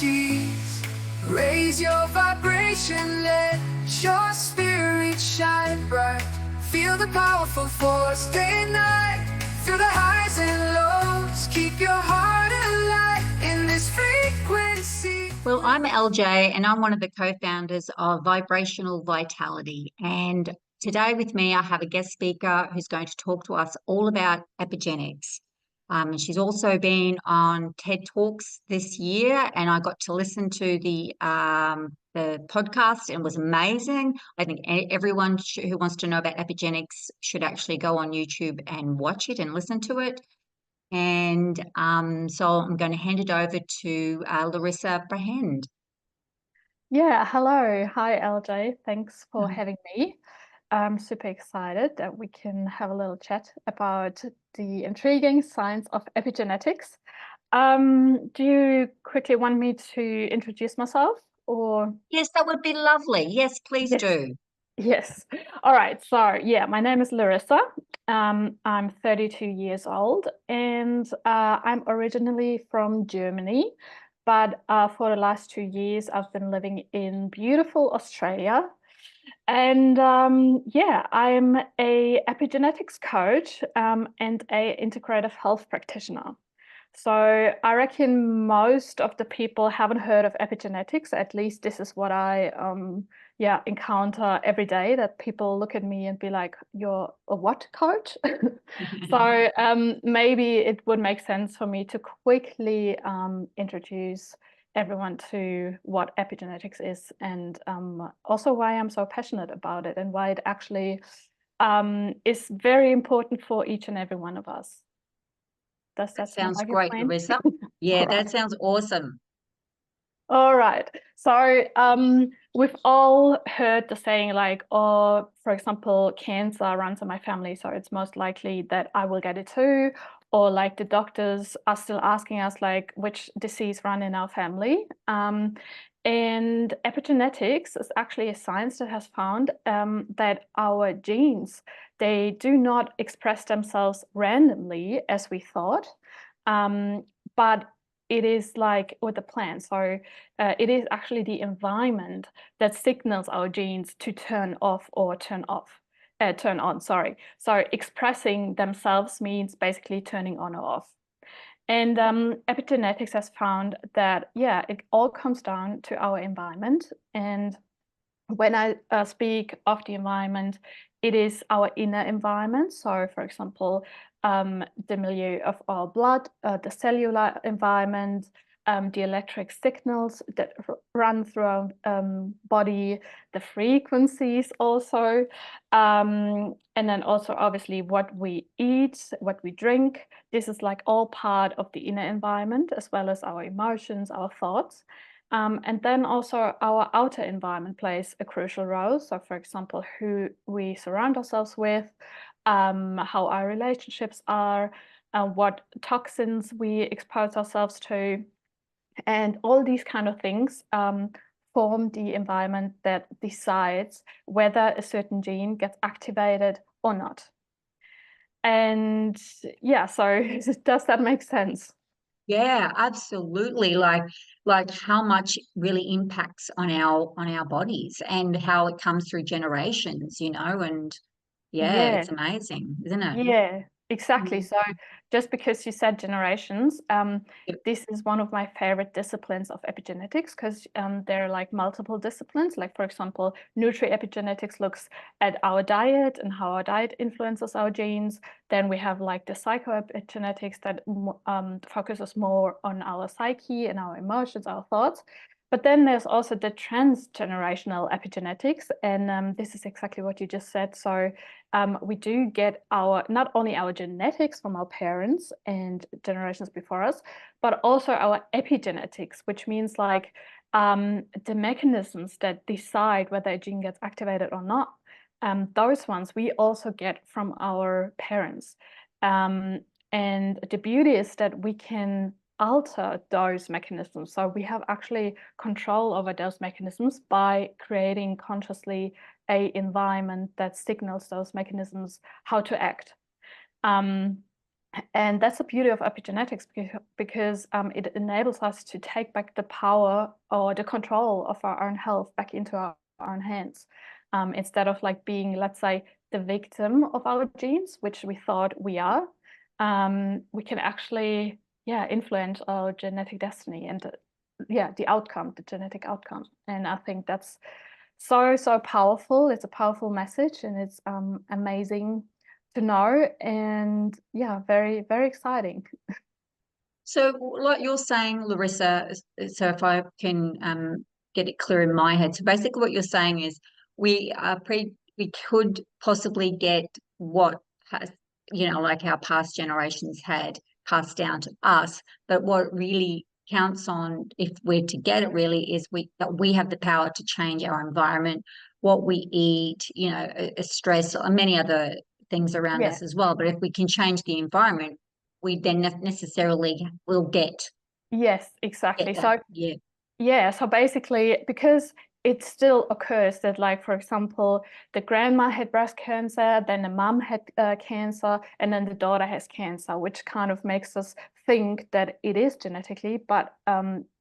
energies. Raise your vibration, let your spirit shine bright. Feel the powerful force day and night. Feel the highs and lows. Keep your heart alive in this frequency. Well, I'm LJ and I'm one of the co-founders of Vibrational Vitality. And today with me, I have a guest speaker who's going to talk to us all about epigenetics. And she's also been on TED Talks this year, and I got to listen to the podcast, and it was amazing. I think everyone who wants to know about epigenetics should actually go on YouTube and watch it and listen to it. And so I'm going to hand it over to Larissa Brahend. Yeah, hello. Hi, LJ. Thanks for Mm. having me. I'm super excited that we can have a little chat about the intriguing science of epigenetics. Do you quickly want me to introduce myself or? Yes, that would be lovely. Yes, please Yes. do. Yes. All right. So yeah, my name is Larissa. I'm 32 years old and I'm originally from Germany, but for the last 2 years, I've been living in beautiful Australia. And yeah, I'm a epigenetics coach and a integrative health practitioner. So I reckon most of the people haven't heard of epigenetics. At least this is what I encounter every day, that people look at me and be like, "You're a what coach?" So maybe it would make sense for me to quickly introduce everyone to what epigenetics is, and also why I'm so passionate about it and why it actually is very important for each and every one of us. Does that sound Sounds like a great, plan? Larissa. Yeah, All right. that sounds awesome. All right. So we've all heard the saying like, oh, for example, cancer runs in my family, so it's most likely that I will get it too. Or like the doctors are still asking us like which disease run in our family. And epigenetics is actually a science that has found that our genes, they do not express themselves randomly as we thought, but it is like with the plant. So it is actually the environment that signals our genes to turn off or turn on, sorry. So expressing themselves means basically turning on or off. And epigenetics has found that, yeah, it all comes down to our environment. And when I speak of the environment, it is our inner environment. So, for example, the milieu of our blood, the cellular environment, the electric signals that run through our body, the frequencies also, and then also obviously what we eat, what we drink. This is like all part of the inner environment, as well as our emotions, our thoughts. And then also our outer environment plays a crucial role. So, for example, who we surround ourselves with, how our relationships are, what toxins we expose ourselves to, and all these kind of things form the environment that decides whether a certain gene gets activated or not. And yeah, so does that make sense? Yeah, absolutely. Like how much really impacts on our bodies and how it comes through generations, and yeah, Yeah. it's amazing, isn't it? Yeah, exactly. Mm. So just because you said generations, Yep. this is one of my favorite disciplines of epigenetics, because there are like multiple disciplines. Like, for example, nutri-epigenetics looks at our diet and how our diet influences our genes. Then we have like the psychoepigenetics that focuses more on our psyche and our emotions, our thoughts. But then there's also the transgenerational epigenetics, and this is exactly what you just said. So we do get not only our genetics from our parents and generations before us, but also our epigenetics, which means like the mechanisms that decide whether a gene gets activated or not. Those ones we also get from our parents. And the beauty is that we can alter those mechanisms. So we have actually control over those mechanisms by creating consciously a environment that signals those mechanisms how to act. And that's the beauty of epigenetics, because it enables us to take back the power or the control of our own health back into our own hands, instead of like being, let's say, the victim of our genes, which we thought we are. We can actually, influence our genetic destiny and the outcome, the genetic outcome. And I think that's so powerful. It's a powerful message, and it's amazing to know, and very, very exciting. So, like you're saying, Larissa, so if I can get it clear in my head, so basically what you're saying is we could possibly get what has, like our past generations had passed down to us, but what really counts on, if we're to get it really, is that we have the power to change our environment, what we eat, stress, and many other things around Yeah. us as well. But if we can change the environment, we then necessarily will get Yes, exactly. that. So so basically, because it still occurs that, like, for example, the grandma had breast cancer, then the mom had cancer, and then the daughter has cancer, which kind of makes us think that it is genetically. But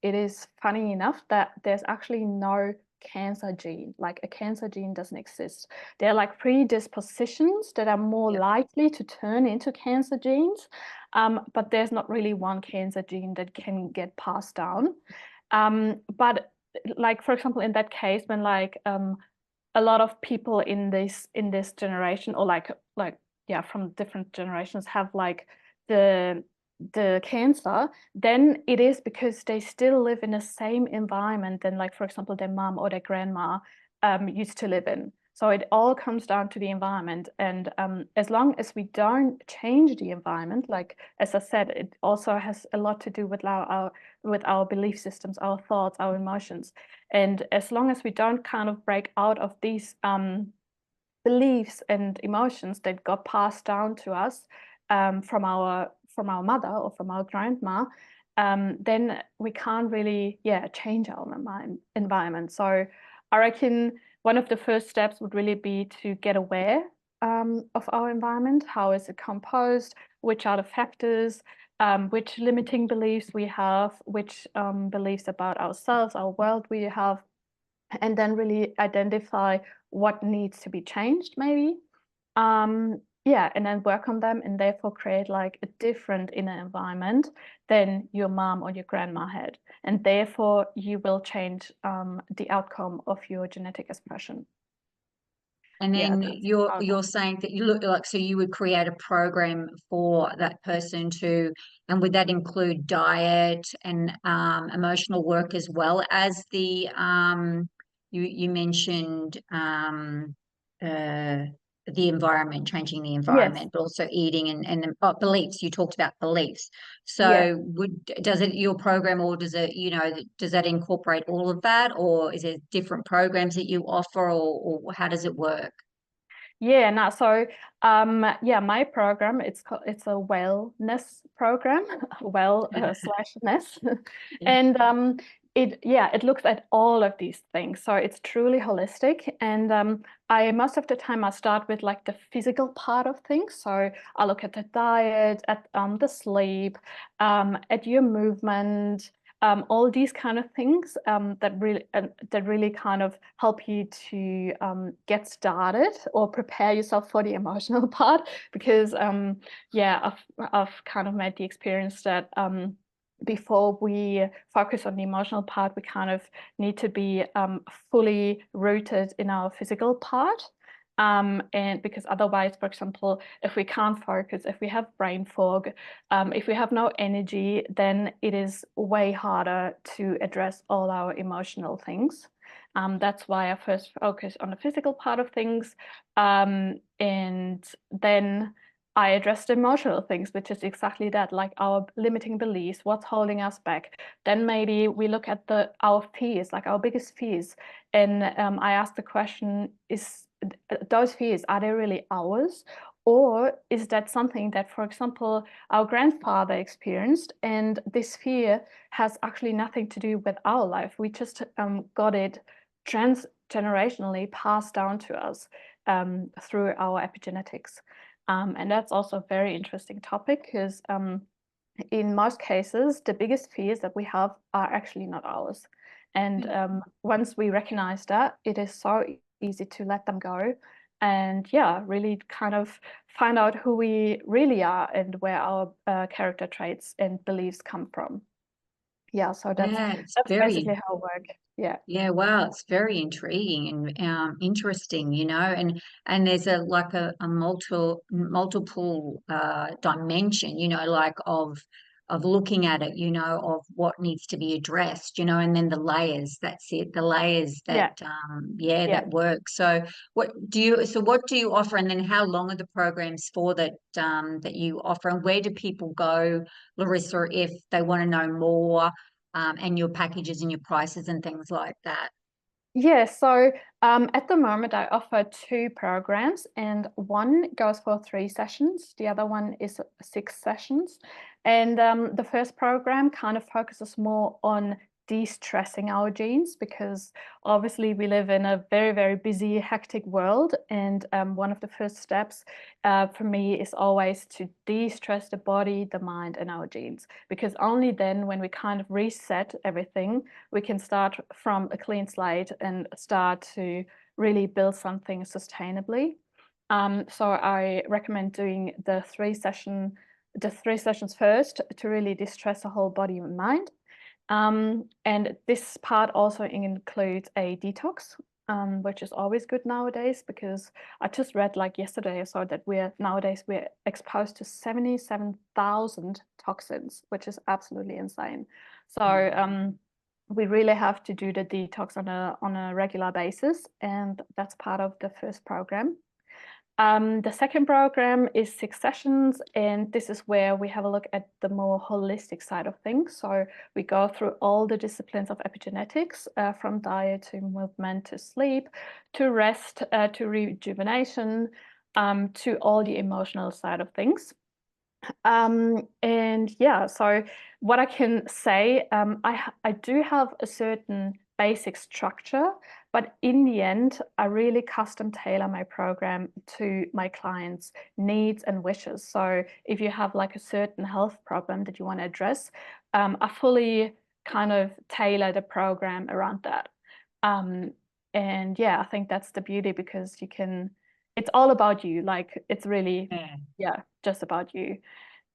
it is funny enough that there's actually no cancer gene. Like, a cancer gene doesn't exist. They're like predispositions that are more likely to turn into cancer genes, but there's not really one cancer gene that can get passed down. But, like, for example, in that case, when like a lot of people in this generation, or from different generations, have like the cancer, then it is because they still live in the same environment than, like, for example, their mom or their grandma used to live in. So it all comes down to the environment. And as long as we don't change the environment, like, as I said, it also has a lot to do with our belief systems, our thoughts, our emotions. And as long as we don't kind of break out of these beliefs and emotions that got passed down to us from our mother or from our grandma, then we can't really change our environment. So I reckon one of the first steps would really be to get aware of our environment. How is it composed? Which are the factors? Which limiting beliefs we have? Which beliefs about ourselves, our world we have? And then really identify what needs to be changed, maybe. And then work on them, and therefore create like a different inner environment than your mom or your grandma had. And therefore you will change the outcome of your genetic expression. And then That's you're saying that you look like, so you would create a program for that person to, and would that include diet and emotional work, as well as the you mentioned the environment, changing the yes. environment, but also eating and beliefs. You talked about beliefs. Yeah. So does it, your program, or does it, does that incorporate all of that, or is it different programs that you offer, or how does it work? Yeah, no, so my program, it's a wellness program, slash ness. And it looks at all of these things. So it's truly holistic. And most of the time I start with like the physical part of things. So I look at the diet, at the sleep, at your movement, all these kind of things that really kind of help you to get started or prepare yourself for the emotional part. Because I've kind of made the experience that before we focus on the emotional part, we kind of need to be fully rooted in our physical part. And because otherwise, for example, if we can't focus, if we have brain fog, if we have no energy, then it is way harder to address all our emotional things. That's why I first focus on the physical part of things. And then I address the emotional things, which is exactly that, like our limiting beliefs, what's holding us back. Then maybe we look at our fears, like our biggest fears. And I ask the question, those fears, are they really ours? Or is that something that, for example, our grandfather experienced, and this fear has actually nothing to do with our life? We just got it transgenerationally passed down to us through our epigenetics. And that's also a very interesting topic because in most cases, the biggest fears that we have are actually not ours. And once we recognize that, it is so easy to let them go and really kind of find out who we really are and where our character traits and beliefs come from. Yeah, so it's that's very basically how it works. Yeah. Yeah, wow, it's very intriguing and interesting, and there's a multiple dimension, like of looking at it, of what needs to be addressed, and then the layers. That's it, the layers Yeah. that work. So what do you offer, and then how long are the programs for that you offer, and where do people go, Larissa, if they want to know more? And your packages and your prices and things like that? Yeah, so at the moment I offer 2 programs, and one goes for 3 sessions. The other one is 6 sessions. And the first program kind of focuses more on de-stressing our genes, because obviously we live in a very, very busy, hectic world. And one of the first steps for me is always to de-stress the body, the mind, and our genes, because only then, when we kind of reset everything, we can start from a clean slate and start to really build something sustainably. So I recommend doing the 3 sessions first to really distress the whole body and mind. And this part also includes a detox, which is always good nowadays, because I just read like yesterday or so that we're exposed to 77,000 toxins, which is absolutely insane. So we really have to do the detox on a regular basis, and that's part of the first program. The second program is 6 sessions, and this is where we have a look at the more holistic side of things. So we go through all the disciplines of epigenetics, from diet to movement to sleep to rest to rejuvenation, to all the emotional side of things. And so what I can say, I do have a certain basic structure, but in the end, I really custom tailor my program to my clients' needs and wishes. So if you have like a certain health problem that you want to address, I fully kind of tailor the program around that. And I think that's the beauty, because it's all about you. Like, it's really, just about you.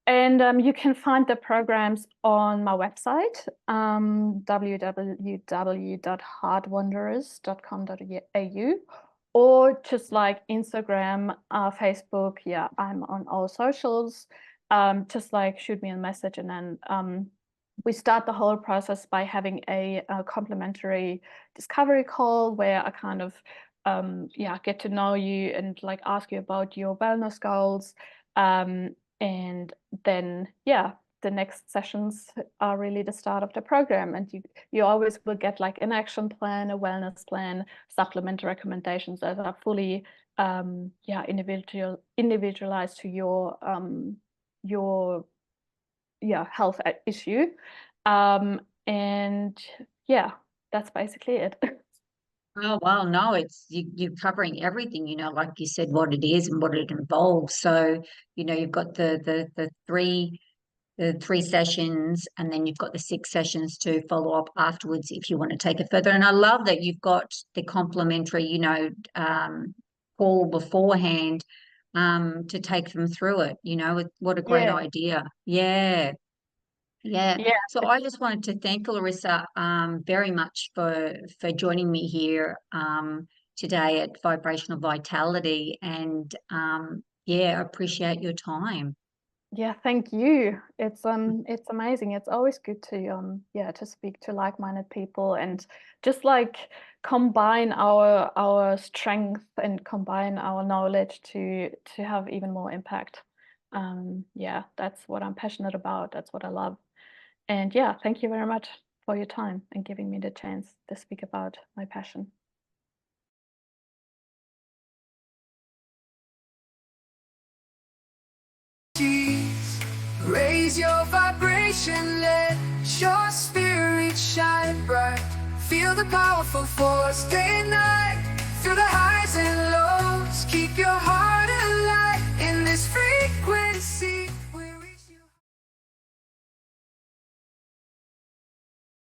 And you can find the programs on my website, www.heartwanderers.com.au, or just like Instagram, Facebook. Yeah, I'm on all socials. Just like shoot me a message, and then we start the whole process by having a complimentary discovery call where I kind of get to know you and like ask you about your wellness goals. And then the next sessions are really the start of the program, and you always will get like an action plan, a wellness plan, supplement recommendations that are fully individualized to your health issue. And that's basically it. Oh, well, no, you're covering everything, like you said, what it is and what it involves. So, you've got the three sessions, and then you've got the 6 sessions to follow up afterwards if you want to take it further. And I love that you've got the complimentary, call beforehand, to take them through it. What a great idea. Yeah. So I just wanted to thank Larissa very much for joining me here today at Vibrational Vitality, and appreciate your time. Yeah, thank you. It's amazing. It's always good to to speak to like-minded people and just like combine our strength and combine our knowledge to have even more impact. That's what I'm passionate about. That's what I love. And thank you very much for your time and giving me the chance to speak about my passion. Raise your vibration, let your spirit shine bright. Feel the powerful force day and night. Through the highs and lows, keep your heart alight in this is free.